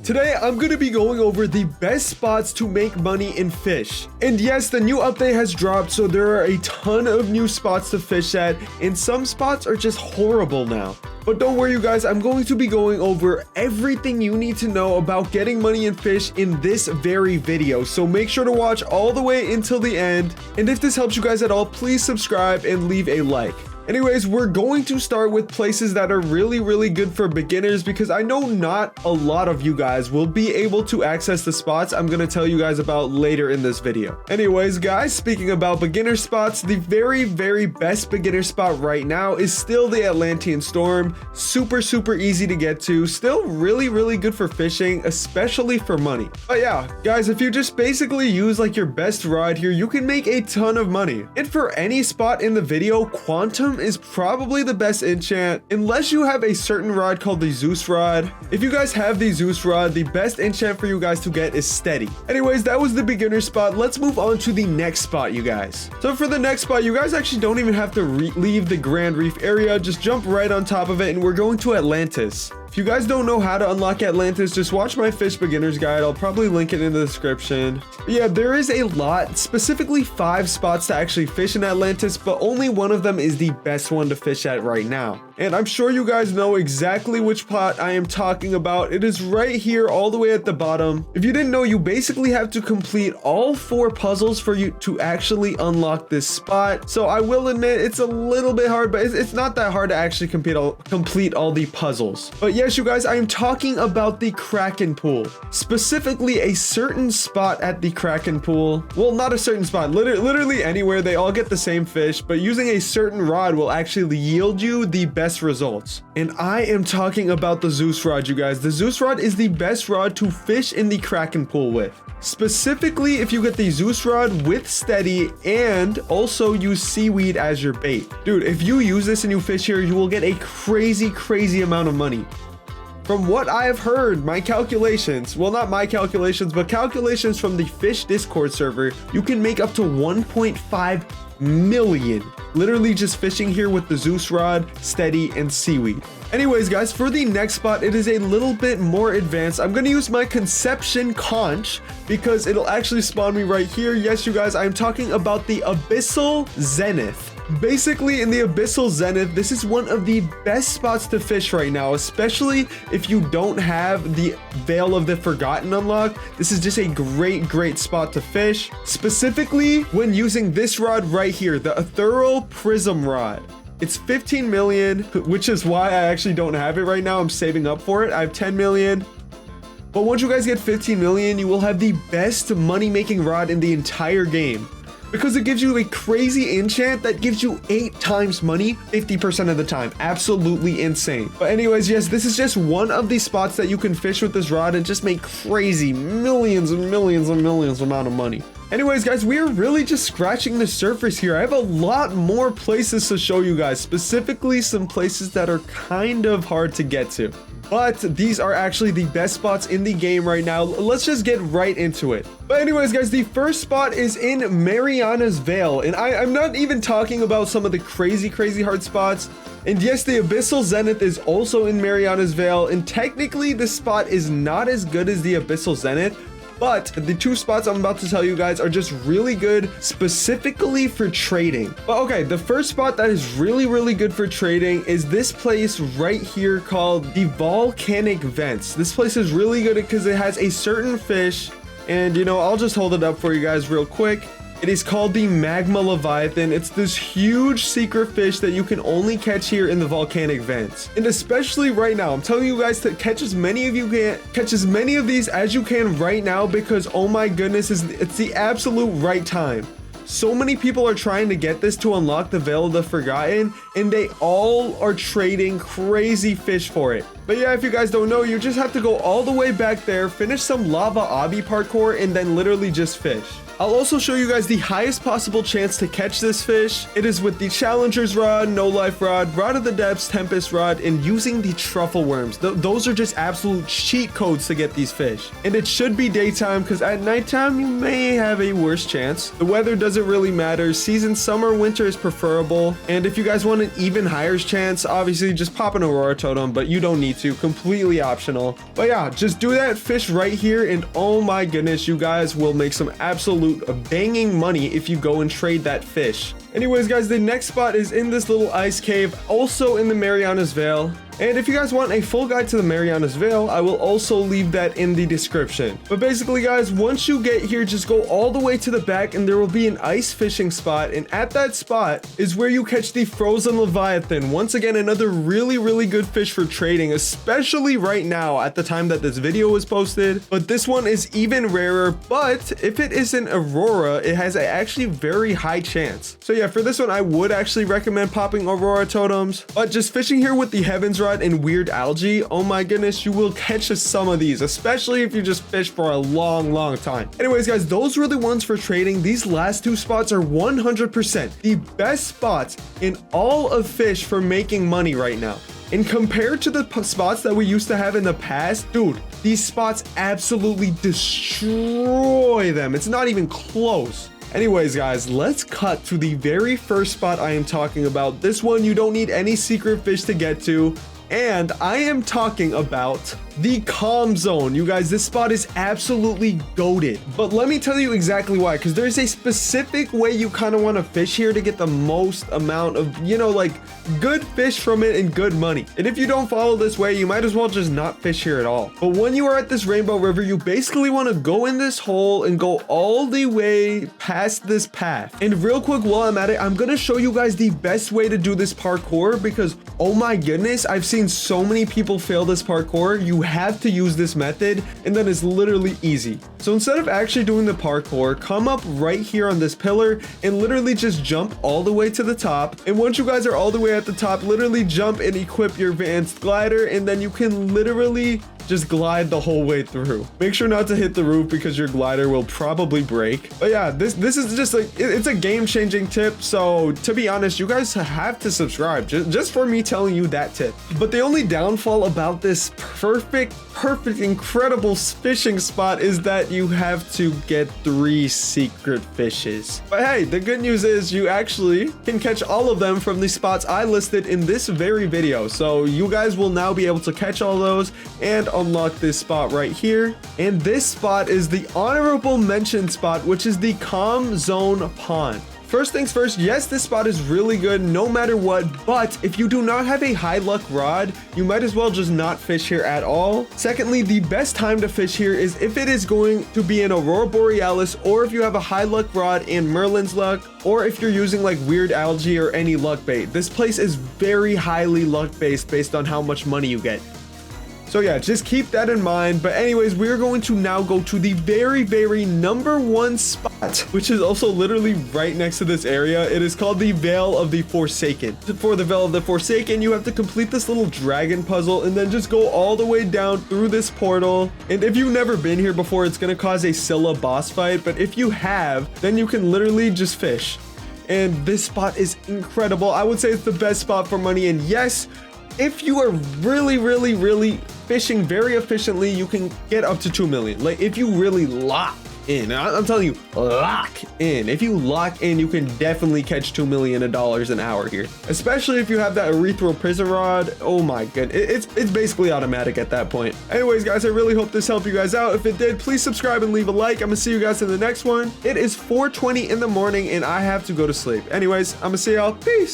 Today, I'm going to be going over the best spots to make money in fish. And yes, the new update has dropped, so there are a ton of new spots to fish at, and some spots are just horrible now. But don't worry, you guys, I'm going to be going over everything you need to know about getting money in fish in this very video. So make sure to watch all the way until the end. And if this helps you guys at all, please subscribe and leave a like. Anyways, we're going to start with places that are really good for beginners, because I know not a lot of you guys will be able to access the spots I'm going to tell you guys about later in this video. Anyways, guys, speaking about beginner spots, the very best beginner spot right now is still the Atlantean Storm. Super easy to get to, still really good for fishing, especially for money. But yeah, guys, if you just basically use like your best rod here, you can make a ton of money. And for any spot in the video, Quantum is probably the best enchant, unless you have a certain rod called the Zeus rod. If you guys have the Zeus rod, the best enchant for you guys to get is Steady. Anyways, that was the beginner spot. Let's move on to the next spot, you guys. So for the next spot, you guys actually don't even have to leave the Grand Reef area. Just jump right on top of it, and we're going to Atlantis. If you guys don't know how to unlock Atlantis, just watch my fish beginners guide. I'll probably link it in the description. But yeah, there is a lot, specifically 5 spots to actually fish in Atlantis, but only one of them is the best one to fish at right now. And I'm sure you guys know exactly which spot I am talking about. It is right here all the way at the bottom. If you didn't know, you basically have to complete all 4 puzzles for you to actually unlock this spot. So I will admit it's a little bit hard, but it's not that hard to actually complete all the puzzles. But yes, you guys, I am talking about the Kraken Pool. Specifically a certain spot at the Kraken Pool. Well, not a certain spot, literally anywhere. They all get the same fish, but using a certain rod will actually yield you the best results. And I am talking about the Zeus rod, you guys. The Zeus rod is the best rod to fish in the Kraken Pool with. Specifically, if you get the Zeus rod with Steady and also use seaweed as your bait. Dude, if you use this and you fish here, you will get a crazy amount of money. From what I have heard, my calculations, well, not my calculations, but calculations from the Fish Discord server, you can make up to 1.5 million literally just fishing here with the Zeus rod, Steady, and seaweed. Anyways, guys, for the next spot, it is a little bit more advanced. I'm going to use my Conception conch because it'll actually spawn me right here. Yes, you guys, I'm talking about the Abyssal Zenith. Basically, in the Abyssal Zenith, this is one of the best spots to fish right now, especially if you don't have the Veil of the Forgotten unlocked. This is just a great spot to fish, specifically when using this rod right here, the Ethereal Prism rod. It's 15 million, which is why I actually don't have it right now. I'm saving up for it. I have 10 million. But once you guys get 15 million, you will have the best money-making rod in the entire game, because it gives you a crazy enchant that gives you 8 times money 50% of the time. Absolutely insane. But anyways, yes, this is just one of the spots that you can fish with this rod and just make crazy millions amount of money. Anyways, guys, we are really just scratching the surface here. I have a lot more places to show you guys, specifically some places that are kind of hard to get to. But these are actually the best spots in the game right now. Let's just get right into it. But anyways, guys, the first spot is in Mariana's Veil. And I'm not even talking about some of the crazy hard spots. And yes, the Abyssal Zenith is also in Mariana's Veil. And technically, this spot is not as good as the Abyssal Zenith, but the 2 spots I'm about to tell you guys are just really good, specifically for trading. But okay, the first spot that is really good for trading is this place right here called the Volcanic Vents. This place is really good because it has a certain fish, and you know, I'll just hold it up for you guys real quick. It is called the Magma Leviathan. It's this huge secret fish that you can only catch here in the Volcanic Vents. And especially right now, I'm telling you guys to catch as many of these as you can right now, because oh my goodness, it's the absolute right time. So many people are trying to get this to unlock the Veil of the Forgotten, and they all are trading crazy fish for it. But yeah, if you guys don't know, you just have to go all the way back there, finish some lava obby parkour, and then literally just fish. I'll also show you guys the highest possible chance to catch this fish. It is with the Challenger's Rod, No Life Rod, Rod of the Depths, Tempest Rod, and using the Truffle Worms. Those are just absolute cheat codes to get these fish. And it should be daytime, because at nighttime you may have a worse chance. The weather doesn't doesn't really matter. Season summer, winter is preferable. And if you guys want an even higher chance, obviously just pop an Aurora Totem, but you don't need to. Completely optional. But yeah, just do that fish right here, and oh my goodness, you guys will make some absolute banging money if you go and trade that fish. Anyways, guys, the next spot is in this little ice cave, also in the Mariana's Veil. And if you guys want a full guide to the Mariana's Veil, I will also leave that in the description. But basically, guys, once you get here, just go all the way to the back and there will be an ice fishing spot. And at that spot is where you catch the Frozen Leviathan. Once again, another really good fish for trading, especially right now at the time that this video was posted. But this one is even rarer, but if it is an Aurora, it has a actually very high chance. So yeah, for this one, I would actually recommend popping Aurora Totems. But just fishing here with the Heavens Rod and weird algae, oh my goodness, you will catch some of these, especially if you just fish for a long time. Anyways, guys, those were the ones for trading. These last two spots are 100% the best spots in all of fish for making money right now. And compared to the spots that we used to have in the past, dude, these spots absolutely destroy them. It's not even close. Anyways, guys, let's cut to the very first spot I am talking about. This one, you don't need any secret fish to get to. And I am talking about the calm zone. You guys, this spot is absolutely goated. But let me tell you exactly why, because there's a specific way you kind of want to fish here to get the most amount of, you know, like good fish from it and good money. And if you don't follow this way, you might as well just not fish here at all. But when you are at this Rainbow River, you basically want to go in this hole and go all the way past this path. And real quick, while I'm at it, I'm going to show you guys the best way to do this parkour, because oh my goodness, I've seen so many people fail this parkour. You have to use this method, and then it's literally easy. So instead of actually doing the parkour, come up right here on this pillar and literally just jump all the way to the top. And once you guys are all the way at the top, literally jump and equip your advanced glider, and then you can literally just glide the whole way through. Make sure not to hit the roof because your glider will probably break. But yeah, this is just like, it's a game-changing tip. So to be honest, you guys have to subscribe just for me telling you that tip. But the only downfall about this perfect, incredible fishing spot is that you have to get 3 secret fishes. But hey, the good news is you actually can catch all of them from the spots I listed in this very video. So you guys will now be able to catch all those and unlock this spot right here. And this spot is the honorable mention spot, which is the Calm Zone Pond. First things first, yes, this spot is really good no matter what, but if you do not have a high luck rod, you might as well just not fish here at all. Secondly, the best time to fish here is if it is going to be an Aurora Borealis, or if you have a high luck rod and Merlin's luck, or if you're using like weird algae or any luck bait. This place is very highly luck based on how much money you get. So yeah, just keep that in mind. But anyways, we're going to now go to the very #1 spot, which is also literally right next to this area. It is called the Veil of the Forsaken. For the Veil of the Forsaken, you have to complete this little dragon puzzle and then just go all the way down through this portal. And if you've never been here before, it's going to cause a Scylla boss fight. But if you have, then you can literally just fish. And this spot is incredible. I would say it's the best spot for money. And yes, if you are really fishing very efficiently, you can get up to 2 million. Like if you really lock in, I'm telling you, lock in. If you lock in, you can definitely catch $2 million an hour here. Especially if you have that erythral prison rod. Oh my goodness, it's basically automatic at that point. Anyways, guys, I really hope this helped you guys out. If it did, please subscribe and leave a like. I'm gonna see you guys in the next one. It is 4:20 in the morning and I have to go to sleep. Anyways, I'm gonna see y'all. Peace.